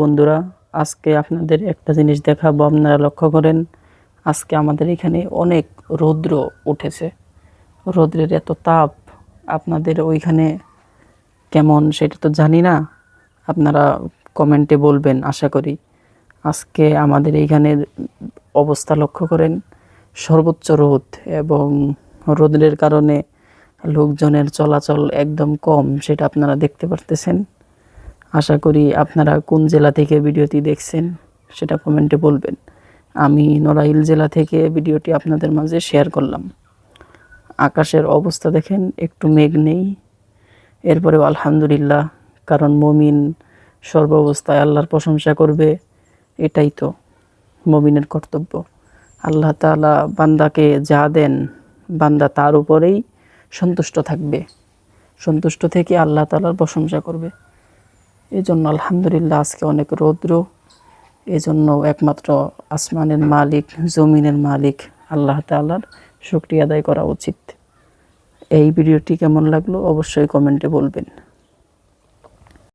বন্ধুরা, আজকে আপনাদের একটা জিনিস দেখাবো। আপনারা লক্ষ্য করেন, আজকে আমাদের এখানে অনেক রৌদ্র উঠেছে। রৌদ্রের এত তাপ, আপনাদের ওইখানে কেমন সেটা তো জানি না, আপনারা কমেন্টে বলবেন আশা করি। আজকে আমাদের এইখানের অবস্থা লক্ষ্য করেন, সর্বোচ্চ রোদ, এবং রোদের কারণে লোকজনের চলাচল একদম কম, সেটা আপনারা দেখতে পারতেছেন। আশা করি আপনারা কোন জেলা থেকে ভিডিওটি দেখছেন সেটা কমেন্টে বলবেন। আমি নড়াইল জেলা থেকে ভিডিওটি আপনাদের মাঝে শেয়ার করলাম। আকাশের অবস্থা দেখেন, একটু মেঘ নেই, এরপরেও আলহামদুলিল্লাহ, কারণ মুমিন সর্বাবস্থায় আল্লাহর প্রশংসা করবে, এটাই তো মুমিনের কর্তব্য। আল্লাহ তাআলা বান্দাকে যা দেন, বান্দা তার উপরেই সন্তুষ্ট থাকবে, সন্তুষ্ট থেকে আল্লাহ তাআলার প্রশংসা করবে। এজন্য আলহামদুলিল্লাহ আজকে অনেক রৌদ্র। এজন্য একমাত্র আসমানের মালিক, জমিনের মালিক আল্লাহ তাআলার শুকরিয়া আদায় করা উচিত। এই ভিডিওটি কেমন লাগলো অবশ্যই কমেন্টে বলবেন।